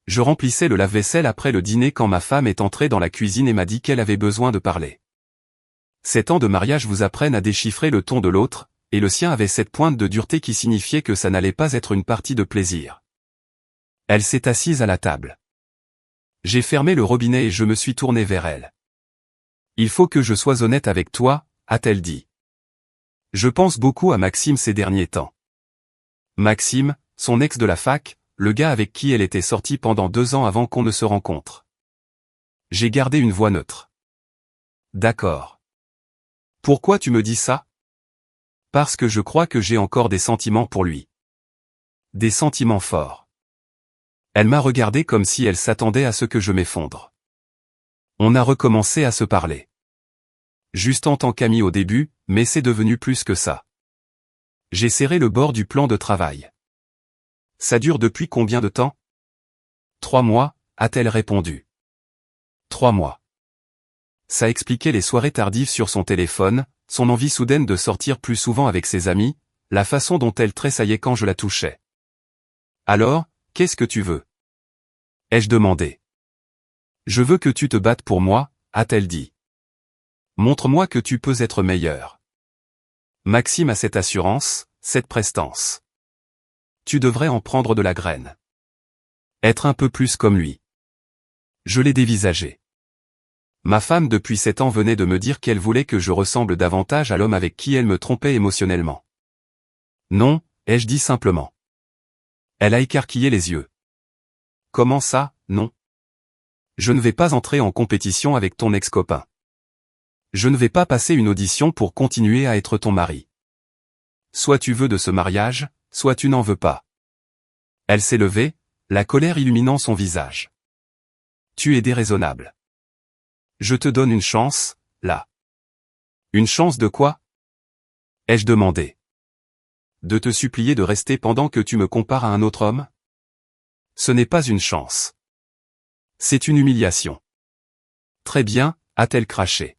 Je remplissais le lave-vaisselle après le dîner quand ma femme est entrée dans la cuisine et m'a dit qu'elle avait besoin de parler. 7 ans de mariage vous apprennent à déchiffrer le ton de l'autre, et le sien avait cette pointe de dureté qui signifiait que ça n'allait pas être une partie de plaisir. Elle s'est assise à la table. J'ai fermé le robinet et je me suis tourné vers elle. Il faut que je sois honnête avec toi, a-t-elle dit. Je pense beaucoup à Maxime ces derniers temps. Maxime, son ex de la fac, le gars avec qui elle était sortie pendant 2 ans avant qu'on ne se rencontre. J'ai gardé une voix neutre. D'accord. Pourquoi tu me dis ça? Parce que je crois que j'ai encore des sentiments pour lui. Des sentiments forts. Elle m'a regardé comme si elle s'attendait à ce que je m'effondre. On a recommencé à se parler. Juste en tant qu'ami au début, mais c'est devenu plus que ça. J'ai serré le bord du plan de travail. Ça dure depuis combien de temps? 3 mois, a-t-elle répondu. 3 mois. Ça expliquait les soirées tardives sur son téléphone, son envie soudaine de sortir plus souvent avec ses amis, la façon dont elle tressaillait quand je la touchais. Alors, qu'est-ce que tu veux? Ai-je demandé. Je veux que tu te battes pour moi, a-t-elle dit. Montre-moi que tu peux être meilleur. Maxime a cette assurance, cette prestance. Tu devrais en prendre de la graine. Être un peu plus comme lui. Je l'ai dévisagé. Ma femme depuis 7 ans venait de me dire qu'elle voulait que je ressemble davantage à l'homme avec qui elle me trompait émotionnellement. Non, ai-je dit simplement. Elle a écarquillé les yeux. Comment ça, non? Je ne vais pas entrer en compétition avec ton ex-copain. Je ne vais pas passer une audition pour continuer à être ton mari. Soit tu veux de ce mariage, soit tu n'en veux pas. Elle s'est levée, la colère illuminant son visage. Tu es déraisonnable. Je te donne une chance, là. Une chance de quoi? Ai-je demandé. De te supplier de rester pendant que tu me compares à un autre homme? Ce n'est pas une chance. C'est une humiliation. Très bien, a-t-elle craché.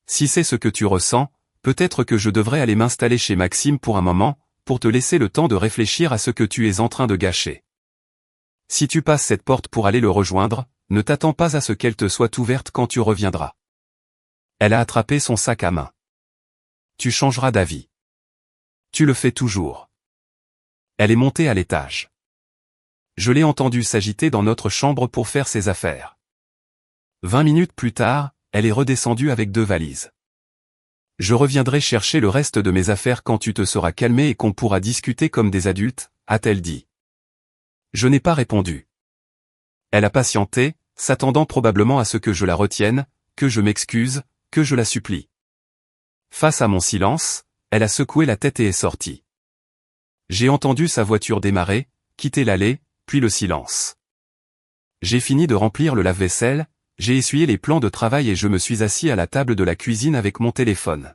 Si c'est ce que tu ressens, peut-être que je devrais aller m'installer chez Maxime pour un moment, pour te laisser le temps de réfléchir à ce que tu es en train de gâcher. Si tu passes cette porte pour aller le rejoindre, ne t'attends pas à ce qu'elle te soit ouverte quand tu reviendras. Elle a attrapé son sac à main. Tu changeras d'avis. Tu le fais toujours. Elle est montée à l'étage. Je l'ai entendue s'agiter dans notre chambre pour faire ses affaires. 20 minutes plus tard, elle est redescendue avec 2 valises. Je reviendrai chercher le reste de mes affaires quand tu te seras calmé et qu'on pourra discuter comme des adultes, a-t-elle dit. Je n'ai pas répondu. Elle a patienté, s'attendant probablement à ce que je la retienne, que je m'excuse, que je la supplie. Face à mon silence, elle a secoué la tête et est sortie. J'ai entendu sa voiture démarrer, quitter l'allée, puis le silence. J'ai fini de remplir le lave-vaisselle, j'ai essuyé les plans de travail et je me suis assis à la table de la cuisine avec mon téléphone.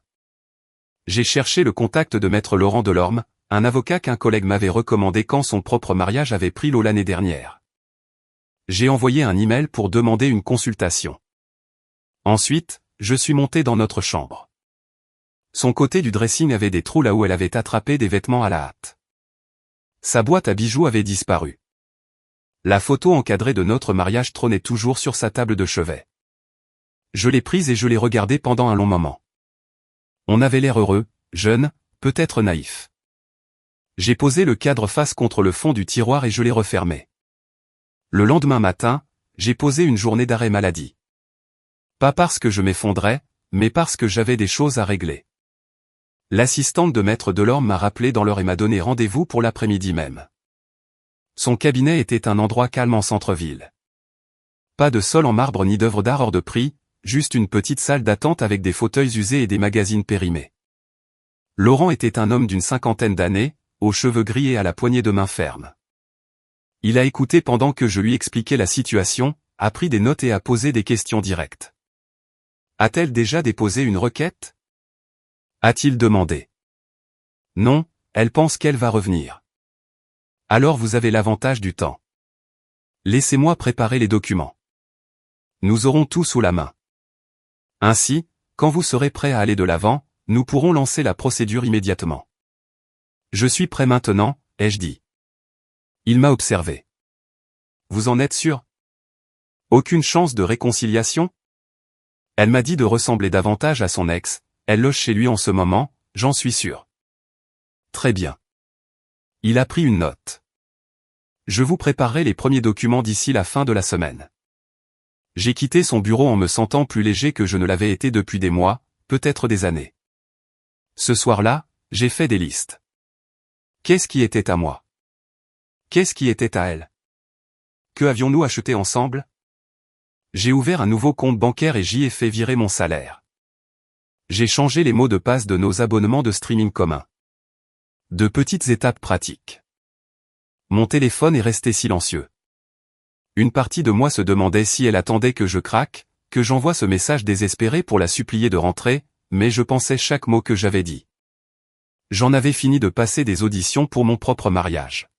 J'ai cherché le contact de maître Laurent Delorme, un avocat qu'un collègue m'avait recommandé quand son propre mariage avait pris l'eau l'année dernière. J'ai envoyé un email pour demander une consultation. Ensuite, je suis monté dans notre chambre. Son côté du dressing avait des trous là où elle avait attrapé des vêtements à la hâte. Sa boîte à bijoux avait disparu. La photo encadrée de notre mariage trônait toujours sur sa table de chevet. Je l'ai prise et je l'ai regardée pendant un long moment. On avait l'air heureux, jeune, peut-être naïf. J'ai posé le cadre face contre le fond du tiroir et je l'ai refermé. Le lendemain matin, j'ai posé une journée d'arrêt maladie. Pas parce que je m'effondrais, mais parce que j'avais des choses à régler. L'assistante de maître Delorme m'a rappelé dans l'heure et m'a donné rendez-vous pour l'après-midi même. Son cabinet était un endroit calme en centre-ville. Pas de sol en marbre ni d'œuvres d'art hors de prix, juste une petite salle d'attente avec des fauteuils usés et des magazines périmés. Laurent était un homme d'une 50aine d'années, aux cheveux gris et à la poignée de main ferme. Il a écouté pendant que je lui expliquais la situation, a pris des notes et a posé des questions directes. A-t-elle déjà déposé une requête? A-t-il demandé. Non, elle pense qu'elle va revenir. Alors vous avez l'avantage du temps. Laissez-moi préparer les documents. Nous aurons tout sous la main. Ainsi, quand vous serez prêt à aller de l'avant, nous pourrons lancer la procédure immédiatement. Je suis prêt maintenant, ai-je dit. Il m'a observé. vous en êtes sûr? Aucune chance de réconciliation? Elle m'a dit de ressembler davantage à son ex, elle loge chez lui en ce moment, j'en suis sûr. Très bien. Il a pris une note. Je vous préparerai les premiers documents d'ici la fin de la semaine. J'ai quitté son bureau en me sentant plus léger que je ne l'avais été depuis des mois, peut-être des années. Ce soir-là, j'ai fait des listes. Qu'est-ce qui était à moi? Qu'est-ce qui était à elle? Que avions-nous acheté ensemble? J'ai ouvert un nouveau compte bancaire et j'y ai fait virer mon salaire. J'ai changé les mots de passe de nos abonnements de streaming communs. De petites étapes pratiques. Mon téléphone est resté silencieux. Une partie de moi se demandait si elle attendait que je craque, que j'envoie ce message désespéré pour la supplier de rentrer, mais je pensais chaque mot que j'avais dit. J'en avais fini de passer des auditions pour mon propre mariage.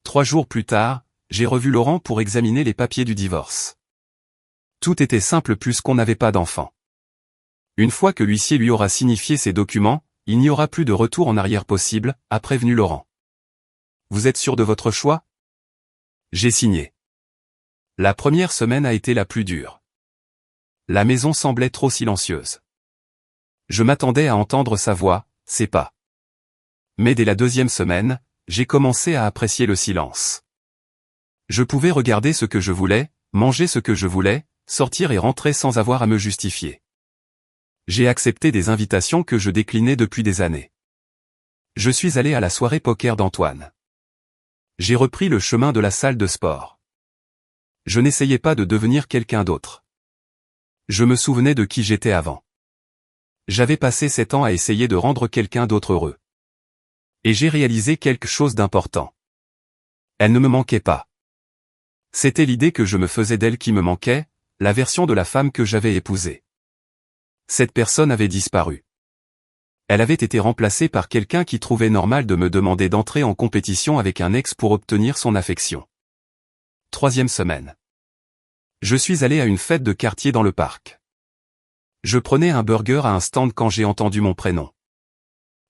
3 jours plus tard, j'ai revu Laurent pour examiner les papiers du divorce. Tout était simple puisqu'on n'avait pas d'enfant. Une fois que l'huissier lui aura signifié ces documents, il n'y aura plus de retour en arrière possible, a prévenu Laurent. Vous êtes sûr de votre choix? J'ai signé. La première semaine a été la plus dure. La maison semblait trop silencieuse. Je m'attendais à entendre sa voix, ses pas. Mais dès la 2e semaine, j'ai commencé à apprécier le silence. Je pouvais regarder ce que je voulais, manger ce que je voulais, sortir et rentrer sans avoir à me justifier. J'ai accepté des invitations que je déclinais depuis des années. Je suis allé à la soirée poker d'Antoine. J'ai repris le chemin de la salle de sport. Je n'essayais pas de devenir quelqu'un d'autre. Je me souvenais de qui j'étais avant. J'avais passé 7 ans à essayer de rendre quelqu'un d'autre heureux. Et j'ai réalisé quelque chose d'important. Elle ne me manquait pas. C'était l'idée que je me faisais d'elle qui me manquait, la version de la femme que j'avais épousée. Cette personne avait disparu. Elle avait été remplacée par quelqu'un qui trouvait normal de me demander d'entrer en compétition avec un ex pour obtenir son affection. 3e semaine. Je suis allé à une fête de quartier dans le parc. Je prenais un burger à un stand quand j'ai entendu mon prénom.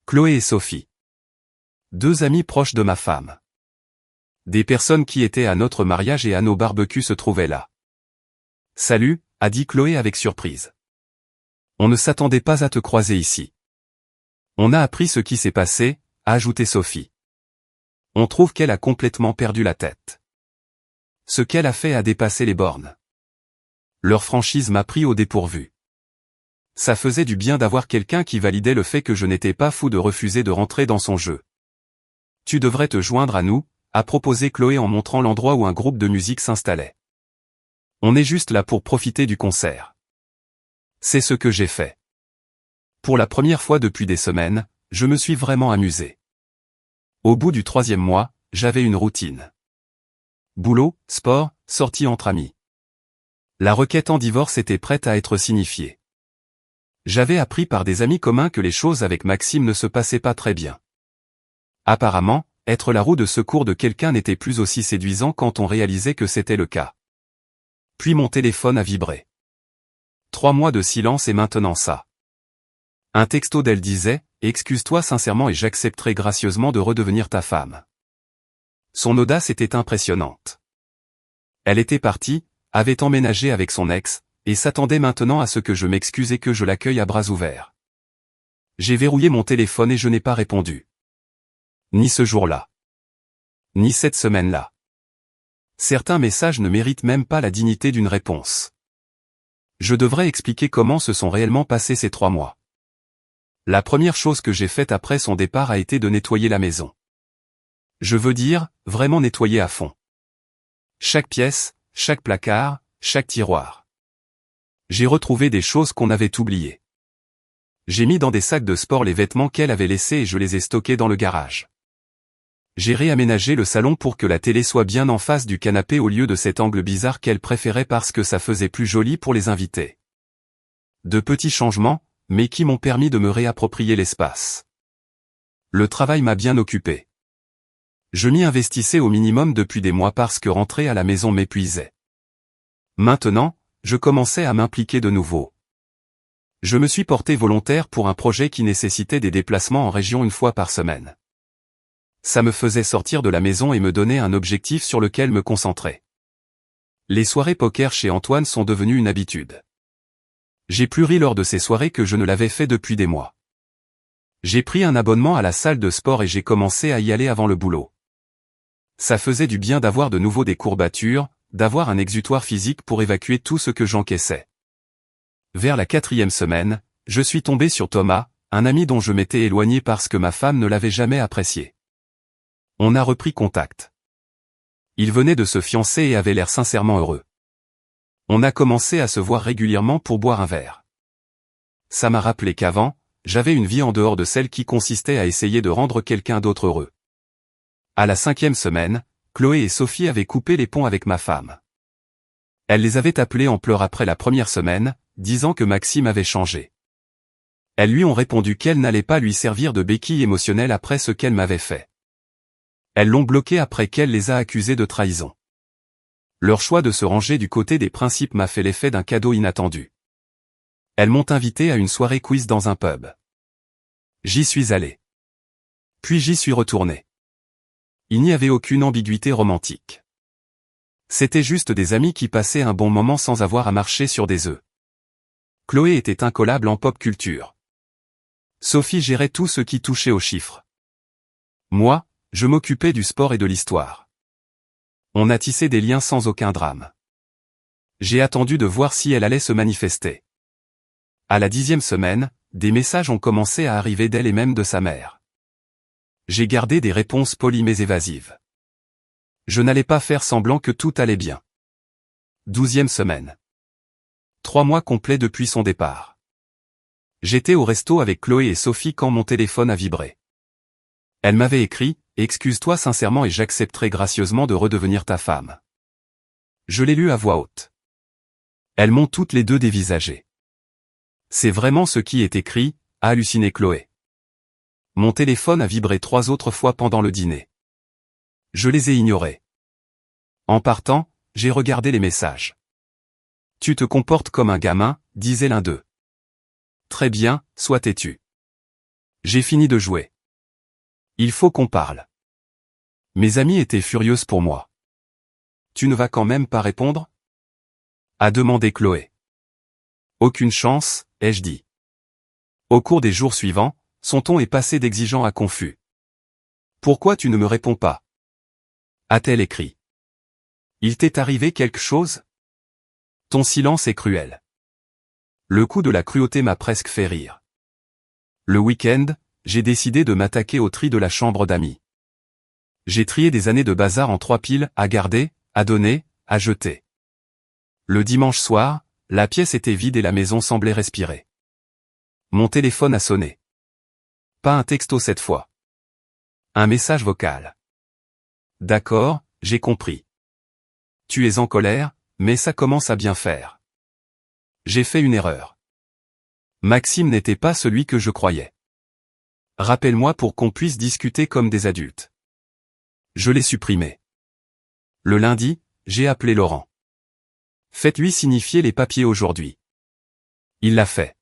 Chloé et Sophie. 2 amies proches de ma femme. Des personnes qui étaient à notre mariage et à nos barbecues se trouvaient là. Salut, a dit Chloé avec surprise. On ne s'attendait pas à te croiser ici. On a appris ce qui s'est passé, a ajouté Sophie. On trouve qu'elle a complètement perdu la tête. Ce qu'elle a fait a dépassé les bornes. Leur franchise m'a pris au dépourvu. Ça faisait du bien d'avoir quelqu'un qui validait le fait que je n'étais pas fou de refuser de rentrer dans son jeu. Tu devrais te joindre à nous, a proposé Chloé en montrant l'endroit où un groupe de musique s'installait. On est juste là pour profiter du concert. C'est ce que j'ai fait. Pour la première fois depuis des semaines, je me suis vraiment amusé. Au bout du 3e mois, j'avais une routine. Boulot, sport, sortie entre amis. La requête en divorce était prête à être signifiée. J'avais appris par des amis communs que les choses avec Maxime ne se passaient pas très bien. Apparemment, être la roue de secours de quelqu'un n'était plus aussi séduisant quand on réalisait que c'était le cas. Puis mon téléphone a vibré. 3 mois de silence et maintenant ça. Un texto d'elle disait « Excuse-toi sincèrement et j'accepterai gracieusement de redevenir ta femme ». Son audace était impressionnante. Elle était partie, avait emménagé avec son ex, et s'attendait maintenant à ce que je m'excuse et que je l'accueille à bras ouverts. J'ai verrouillé mon téléphone et je n'ai pas répondu. Ni ce jour-là. Ni cette semaine-là. Certains messages ne méritent même pas la dignité d'une réponse. Je devrais expliquer comment se sont réellement passés ces 3 mois. La première chose que j'ai faite après son départ a été de nettoyer la maison. Je veux dire, vraiment nettoyer à fond. Chaque pièce, chaque placard, chaque tiroir. J'ai retrouvé des choses qu'on avait oubliées. J'ai mis dans des sacs de sport les vêtements qu'elle avait laissés et je les ai stockés dans le garage. J'ai réaménagé le salon pour que la télé soit bien en face du canapé au lieu de cet angle bizarre qu'elle préférait parce que ça faisait plus joli pour les invités. De petits changements, mais qui m'ont permis de me réapproprier l'espace. Le travail m'a bien occupé. Je m'y investissais au minimum depuis des mois parce que rentrer à la maison m'épuisait. Maintenant, je commençais à m'impliquer de nouveau. Je me suis porté volontaire pour un projet qui nécessitait des déplacements en région 1 fois par semaine. Ça me faisait sortir de la maison et me donner un objectif sur lequel me concentrer. Les soirées poker chez Antoine sont devenues une habitude. J'ai plus ri lors de ces soirées que je ne l'avais fait depuis des mois. J'ai pris un abonnement à la salle de sport et j'ai commencé à y aller avant le boulot. Ça faisait du bien d'avoir de nouveau des courbatures, d'avoir un exutoire physique pour évacuer tout ce que j'encaissais. Vers la 4e semaine, je suis tombé sur Thomas, un ami dont je m'étais éloigné parce que ma femme ne l'avait jamais apprécié. On a repris contact. Il venait de se fiancer et avait l'air sincèrement heureux. On a commencé à se voir régulièrement pour boire un verre. Ça m'a rappelé qu'avant, j'avais une vie en dehors de celle qui consistait à essayer de rendre quelqu'un d'autre heureux. À la 5e semaine, Chloé et Sophie avaient coupé les ponts avec ma femme. Elles les avaient appelés en pleurs après la première semaine, disant que Maxime avait changé. Elles lui ont répondu qu'elle n'allait pas lui servir de béquille émotionnelle après ce qu'elle m'avait fait. Elles l'ont bloqué après qu'elle les a accusés de trahison. Leur choix de se ranger du côté des principes m'a fait l'effet d'un cadeau inattendu. Elles m'ont invité à une soirée quiz dans un pub. J'y suis allé. Puis j'y suis retourné. Il n'y avait aucune ambiguïté romantique. C'était juste des amis qui passaient un bon moment sans avoir à marcher sur des œufs. Chloé était incollable en pop culture. Sophie gérait tout ce qui touchait aux chiffres. Moi, je m'occupais du sport et de l'histoire. On a tissé des liens sans aucun drame. J'ai attendu de voir si elle allait se manifester. À la 10e semaine, des messages ont commencé à arriver d'elle et même de sa mère. J'ai gardé des réponses polies mais évasives. Je n'allais pas faire semblant que tout allait bien. 12e semaine. 3 mois complets depuis son départ. J'étais au resto avec Chloé et Sophie quand mon téléphone a vibré. Elle m'avait écrit « Excuse-toi sincèrement et j'accepterai gracieusement de redevenir ta femme ». Je l'ai lu à voix haute. Elles m'ont toutes les deux dévisagé. C'est vraiment ce qui est écrit, a halluciné Chloé. Mon téléphone a vibré 3 autres fois pendant le dîner. Je les ai ignorés. En partant, j'ai regardé les messages. Tu te comportes comme un gamin, disait l'un d'eux. Très bien, sois têtu. J'ai fini de jouer. Il faut qu'on parle. Mes amies étaient furieuses pour moi. Tu ne vas quand même pas répondre ? A demandé Chloé. Aucune chance, ai-je dit. Au cours des jours suivants, son ton est passé d'exigeant à confus. Pourquoi tu ne me réponds pas ? A-t-elle écrit. Il t'est arrivé quelque chose ? Ton silence est cruel. Le coup de la cruauté m'a presque fait rire. Le week-end, j'ai décidé de m'attaquer au tri de la chambre d'amis. J'ai trié des années de bazar en 3 piles, à garder, à donner, à jeter. Le dimanche soir, la pièce était vide et la maison semblait respirer. Mon téléphone a sonné. Pas un texto cette fois. Un message vocal. D'accord, j'ai compris. Tu es en colère, mais ça commence à bien faire. J'ai fait une erreur. Maxime n'était pas celui que je croyais. Rappelle-moi pour qu'on puisse discuter comme des adultes. Je l'ai supprimé. Le lundi, j'ai appelé Laurent. Faites-lui signifier les papiers aujourd'hui. Il l'a fait.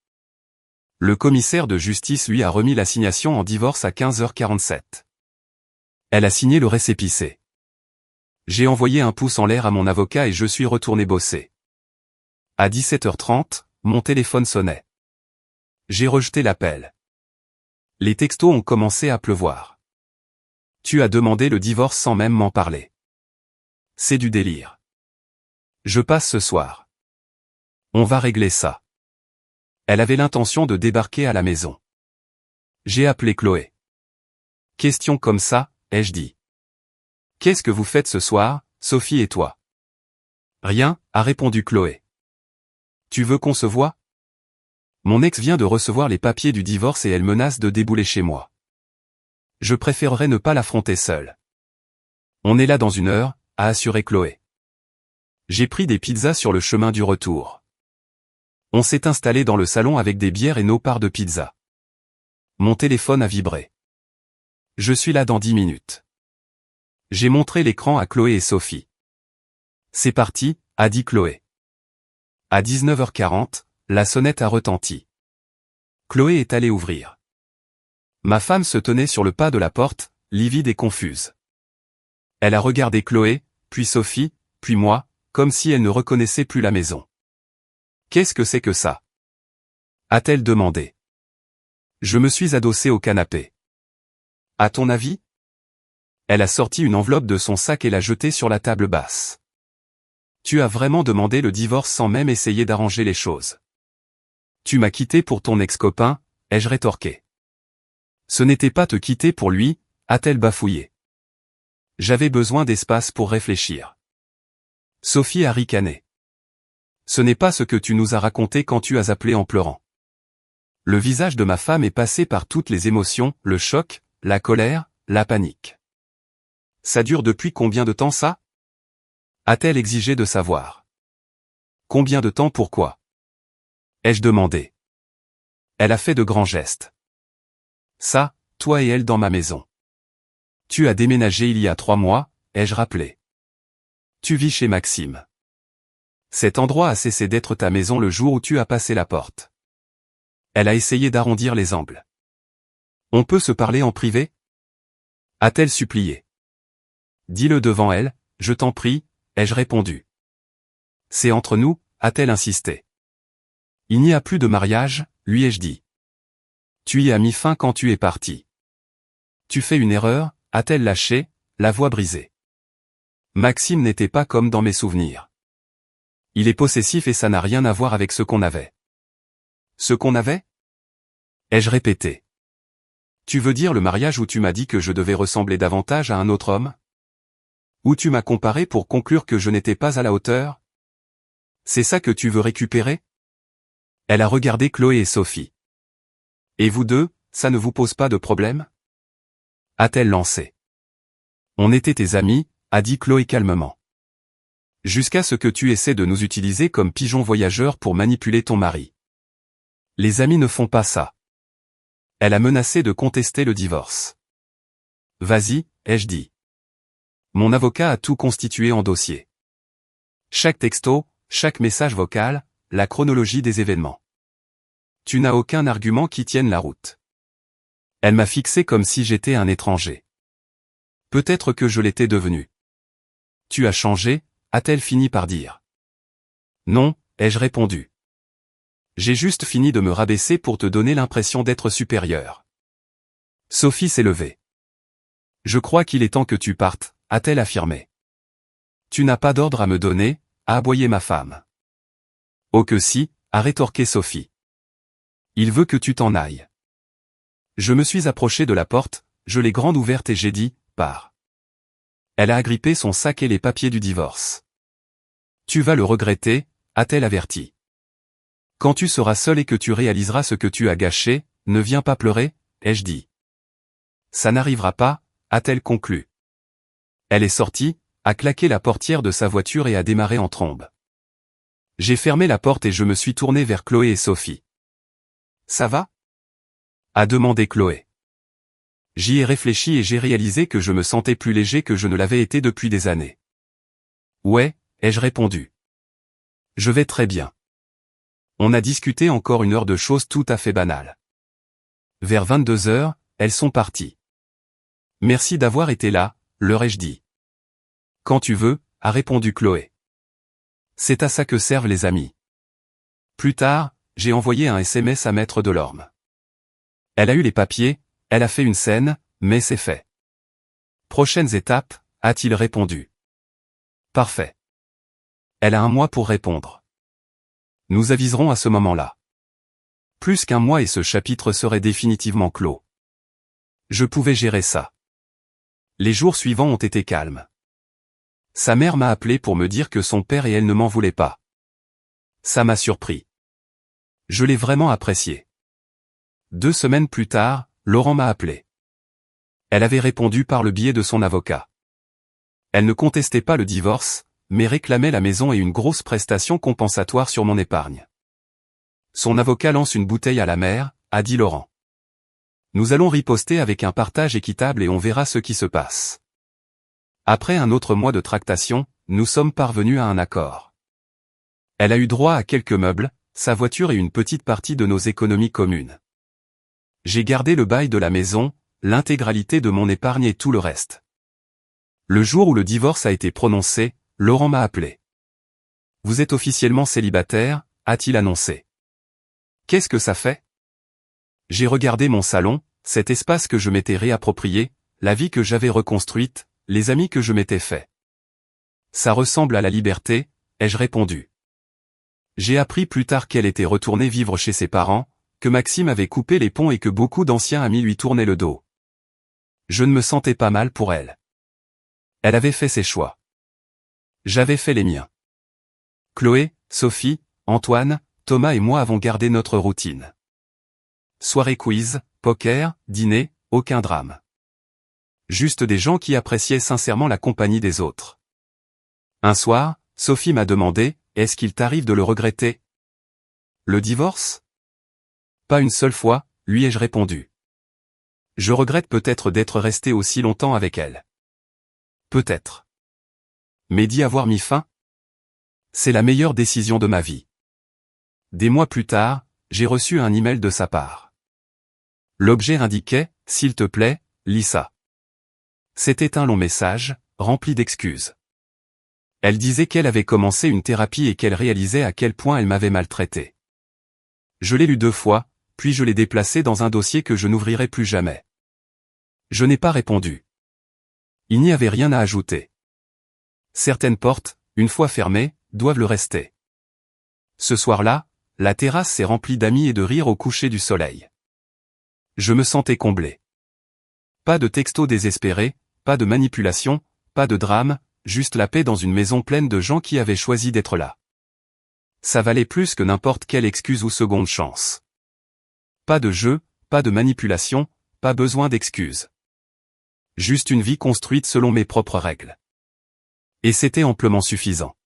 Le commissaire de justice lui a remis l'assignation en divorce à 15h47. Elle a signé le récépissé. J'ai envoyé un pouce en l'air à mon avocat et je suis retourné bosser. À 17h30, mon téléphone sonnait. J'ai rejeté l'appel. Les textos ont commencé à pleuvoir. Tu as demandé le divorce sans même m'en parler. C'est du délire. Je passe ce soir. On va régler ça. Elle avait l'intention de débarquer à la maison. J'ai appelé Chloé. Question comme ça, ai-je dit. Qu'est-ce que vous faites ce soir, Sophie et toi? Rien, a répondu Chloé. Tu veux qu'on se voie? Mon ex vient de recevoir les papiers du divorce et elle menace de débouler chez moi. Je préférerais ne pas l'affronter seule. On est là dans 1 heure, a assuré Chloé. J'ai pris des pizzas sur le chemin du retour. On s'est installé dans le salon avec des bières et nos parts de pizza. Mon téléphone a vibré. Je suis là dans 10 minutes. J'ai montré l'écran à Chloé et Sophie. C'est parti, a dit Chloé. À 19h40, la sonnette a retenti. Chloé est allée ouvrir. Ma femme se tenait sur le pas de la porte, livide et confuse. Elle a regardé Chloé, puis Sophie, puis moi, comme si elle ne reconnaissait plus la maison. Qu'est-ce que c'est que ça? A-t-elle demandé. Je me suis adossé au canapé. À ton avis? Elle a sorti une enveloppe de son sac et l'a jetée sur la table basse. Tu as vraiment demandé le divorce sans même essayer d'arranger les choses. Tu m'as quitté pour ton ex-copain, ai-je rétorqué. Ce n'était pas te quitter pour lui, a-t-elle bafouillé. J'avais besoin d'espace pour réfléchir. Sophie a ricané. Ce n'est pas ce que tu nous as raconté quand tu as appelé en pleurant. Le visage de ma femme est passé par toutes les émotions, le choc, la colère, la panique. Ça dure depuis combien de temps ça? A-t-elle exigé de savoir. Combien de temps pourquoi? Ai-je demandé. Elle a fait de grands gestes. Ça, toi et elle dans ma maison. Tu as déménagé il y a 3 mois, ai-je rappelé. Tu vis chez Maxime. Cet endroit a cessé d'être ta maison le jour où tu as passé la porte. Elle a essayé d'arrondir les angles. On peut se parler en privé? A-t-elle supplié. Dis-le devant elle, je t'en prie, ai-je répondu. C'est entre nous, a-t-elle insisté. Il n'y a plus de mariage, lui ai-je dit. Tu y as mis fin quand tu es parti. Tu fais une erreur, a-t-elle lâché, la voix brisée. Maxime n'était pas comme dans mes souvenirs. Il est possessif et ça n'a rien à voir avec ce qu'on avait. Ce qu'on avait? Ai-je répété. Tu veux dire le mariage où tu m'as dit que je devais ressembler davantage à un autre homme? Où tu m'as comparé pour conclure que je n'étais pas à la hauteur? C'est ça que tu veux récupérer? Elle a regardé Chloé et Sophie. Et vous deux, ça ne vous pose pas de problème? A-t-elle lancé. On était tes amis, a dit Chloé calmement. Jusqu'à ce que tu essaies de nous utiliser comme pigeons voyageurs pour manipuler ton mari. Les amis ne font pas ça. Elle a menacé de contester le divorce. Vas-y, ai-je dit. Mon avocat a tout constitué en dossier. Chaque texto, chaque message vocal, la chronologie des événements. Tu n'as aucun argument qui tienne la route. Elle m'a fixé comme si j'étais un étranger. Peut-être que je l'étais devenu. Tu as changé, a-t-elle fini par dire. Non, ai-je répondu. J'ai juste fini de me rabaisser pour te donner l'impression d'être supérieur. Sophie s'est levée. Je crois qu'il est temps que tu partes, a-t-elle affirmé. Tu n'as pas d'ordre à me donner, a aboyé ma femme. Oh que si, a rétorqué Sophie. Il veut que tu t'en ailles. Je me suis approché de la porte, je l'ai grande ouverte et j'ai dit, pars. Elle a agrippé son sac et les papiers du divorce. Tu vas le regretter, a-t-elle averti. Quand tu seras seul et que tu réaliseras ce que tu as gâché, ne viens pas pleurer, ai-je dit. Ça n'arrivera pas, a-t-elle conclu. Elle est sortie, a claqué la portière de sa voiture et a démarré en trombe. J'ai fermé la porte et je me suis tourné vers Chloé et Sophie. Ça va? A demandé Chloé. J'y ai réfléchi et j'ai réalisé que je me sentais plus léger que je ne l'avais été depuis des années. Ouais, ai-je répondu. Je vais très bien. On a discuté encore 1 heure de choses tout à fait banales. Vers 22 heures, elles sont parties. Merci d'avoir été là, leur ai-je dit. Quand tu veux, a répondu Chloé. C'est à ça que servent les amis. Plus tard, j'ai envoyé un SMS à Maître Delorme. Elle a eu les papiers, elle a fait une scène, mais c'est fait. Prochaines étapes, a-t-il répondu. Parfait. Elle a 1 mois pour répondre. Nous aviserons à ce moment-là. Plus qu'1 mois et ce chapitre serait définitivement clos. Je pouvais gérer ça. Les jours suivants ont été calmes. Sa mère m'a appelé pour me dire que son père et elle ne m'en voulaient pas. Ça m'a surpris. Je l'ai vraiment apprécié. 2 semaines plus tard, Laurent m'a appelé. Elle avait répondu par le biais de son avocat. Elle ne contestait pas le divorce, mais réclamait la maison et une grosse prestation compensatoire sur mon épargne. Son avocat lance une bouteille à la mer, a dit Laurent. Nous allons riposter avec un partage équitable et on verra ce qui se passe. Après un autre mois de tractation, nous sommes parvenus à un accord. Elle a eu droit à quelques meubles, sa voiture et une petite partie de nos économies communes. J'ai gardé le bail de la maison, l'intégralité de mon épargne et tout le reste. Le jour où le divorce a été prononcé, Laurent m'a appelé. Vous êtes officiellement célibataire, a-t-il annoncé. Qu'est-ce que ça fait? J'ai regardé mon salon, cet espace que je m'étais réapproprié, la vie que j'avais reconstruite, les amis que je m'étais faits. Ça ressemble à la liberté, ai-je répondu. J'ai appris plus tard qu'elle était retournée vivre chez ses parents, que Maxime avait coupé les ponts et que beaucoup d'anciens amis lui tournaient le dos. Je ne me sentais pas mal pour elle. Elle avait fait ses choix. J'avais fait les miens. Chloé, Sophie, Antoine, Thomas et moi avons gardé notre routine. Soirée quiz, poker, dîner, aucun drame. Juste des gens qui appréciaient sincèrement la compagnie des autres. Un soir, Sophie m'a demandé, est-ce qu'il t'arrive de le regretter? Le divorce? Pas une seule fois, lui ai-je répondu. Je regrette peut-être d'être resté aussi longtemps avec elle. Peut-être. Mais d'y avoir mis fin? C'est la meilleure décision de ma vie. Des mois plus tard, j'ai reçu un email de sa part. L'objet indiquait, s'il te plaît, lis ça. C'était un long message, rempli d'excuses. Elle disait qu'elle avait commencé une thérapie et qu'elle réalisait à quel point elle m'avait maltraité. Je l'ai lu 2 fois, puis je l'ai déplacé dans un dossier que je n'ouvrirai plus jamais. Je n'ai pas répondu. Il n'y avait rien à ajouter. Certaines portes, une fois fermées, doivent le rester. Ce soir-là, la terrasse s'est remplie d'amis et de rires au coucher du soleil. Je me sentais comblé. Pas de textos désespérés, pas de manipulation, pas de drame, juste la paix dans une maison pleine de gens qui avaient choisi d'être là. Ça valait plus que n'importe quelle excuse ou seconde chance. Pas de jeu, pas de manipulation, pas besoin d'excuses. Juste une vie construite selon mes propres règles. Et c'était amplement suffisant.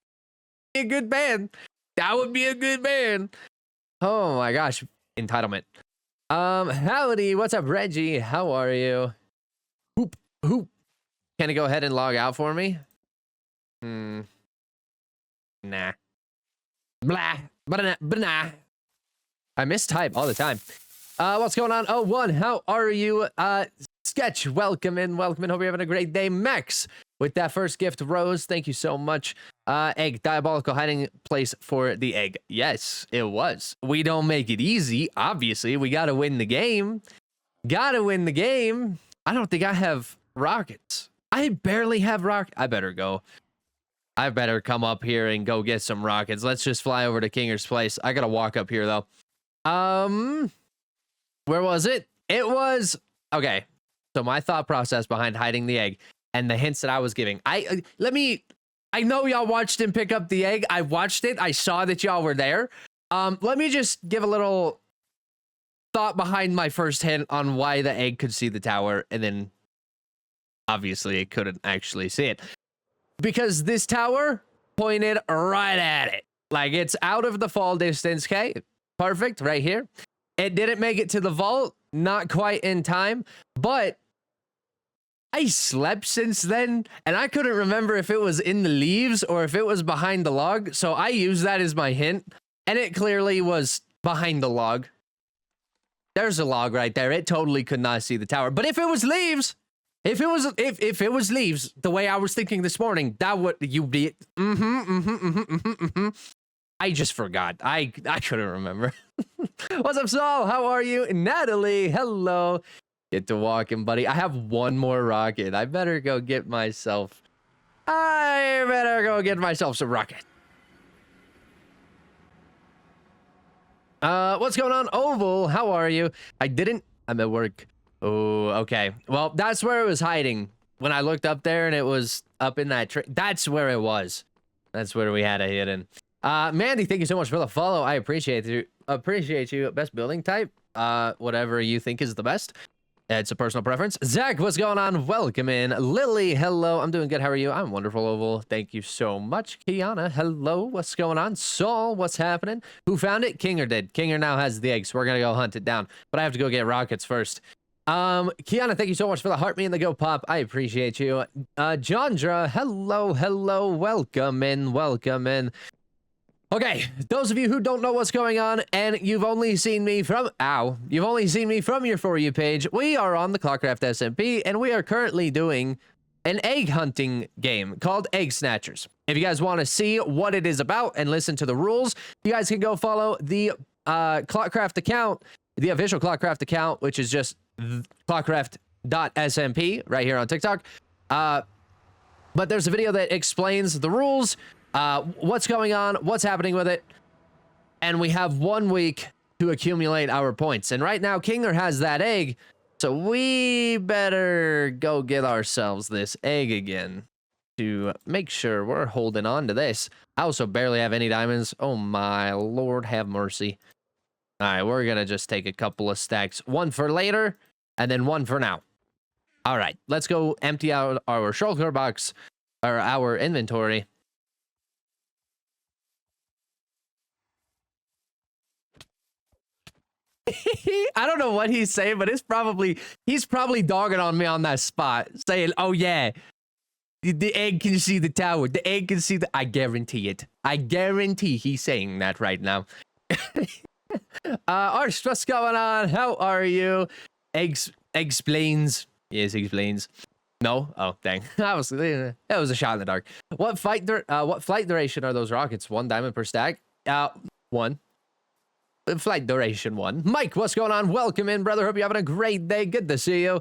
A good band. That would be a good band. Oh my gosh, entitlement. Howdy, what's up, Reggie? How are you? Hoop. Can you go ahead and log out for me? Nah. Blah. But nah. I mistype all the time. What's going on? Oh, one, how are you? Sketch, welcome in. Hope you're having a great day. Max, with that first gift, Rose, thank you so much. Egg, diabolical hiding place for the egg. Yes, it was. We don't make it easy, obviously. We gotta win the game. I don't think I have rockets. I barely have I better go. I better come up here and go get some rockets. Let's just fly over to Kinger's place. I gotta walk up here, though. Where was it? It was... Okay. So my thought process behind hiding the egg and the hints that I was giving. I know y'all watched him pick up the egg. I watched it. I saw that y'all were there. Let me just give a little thought behind my first hint on why the egg could see the tower, and then obviously it couldn't actually see it. Because this tower pointed right at it. Like, it's out of the fall distance, okay? Perfect, right here. It didn't make it to the vault, not quite in time, but I slept since then, and I couldn't remember if it was in the leaves or if it was behind the log, so I used that as my hint, and it clearly was behind the log. There's a log right there. It totally could not see the tower. But if it was leaves, if it was leaves, the way I was thinking this morning, that would you be I just forgot. I couldn't remember. What's up, Saul? How are you? Natalie, hello. Get to walking, buddy. I have one more rocket. I better go get myself some rocket. What's going on, Oval? How are you? I'm at work. Oh, okay. Well, that's where it was hiding. When I looked up there and it was up in that tree. That's where it was. That's where we had it hidden. Mandy, thank you so much for the follow. I appreciate you. Best building type? Whatever you think is the best. It's a personal preference. Zach, what's going on? Welcome in. Lily, hello. I'm doing good. How are you? I'm wonderful, Oval. Thank you so much. Kiana, hello. What's going on? Saul, what's happening? Who found it? Kinger did. Kinger now has the egg, so we're going to go hunt it down. But I have to go get rockets first. Kiana, thank you so much for the heart me and the go pop. I appreciate you. Jandra, hello. Welcome in. Okay, those of you who don't know what's going on and you've only seen me from your For You page, we are on the Clockcraft SMP and we are currently doing an egg hunting game called Egg Snatchers. If you guys want to see what it is about and listen to the rules, you guys can go follow the Clockcraft account, the official Clockcraft account, which is just clockcraft.smp right here on TikTok. But there's a video that explains the rules, what's going on, what's happening with it, and we have 1 week to accumulate our points. And right now, Kinger has that egg, so we better go get ourselves this egg again to make sure we're holding on to this. I also barely have any diamonds. Oh my Lord, have mercy. All right, we're going to just take a couple of stacks. One for later, and then one for now. All right, let's go empty out our shulker box, or our inventory. I don't know what he's saying, but he's probably dogging on me on that spot, saying, "Oh yeah, the egg can see the tower. The egg can see the." I guarantee it. I guarantee he's saying that right now. Arsh, what's going on? How are you? Explains. Yes, explains. No. Oh, dang. That was a shot in the dark. What flight duration are those rockets? 1 diamond per stack. 1. Flight duration 1. Mike, what's going on? Welcome in, brother. Hope you're having a great day. Good to see you.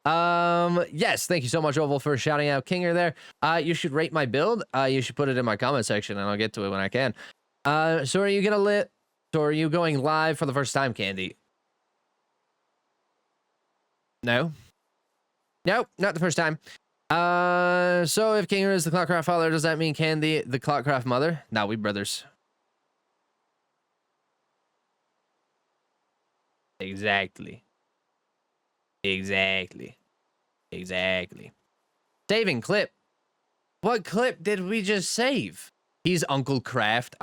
Yes, thank you so much, Oval, for shouting out Kinger there. You should rate my build. You should put it in my comment section, and I'll get to it when I can. So are you going live for the first time, Candy? No. Nope, not the first time. So if Kinger is the Clockcraft father, does that mean Candy the Clockcraft mother? No, we brothers. Exactly. Saving clip. What clip did we just save? He's Uncle Craft.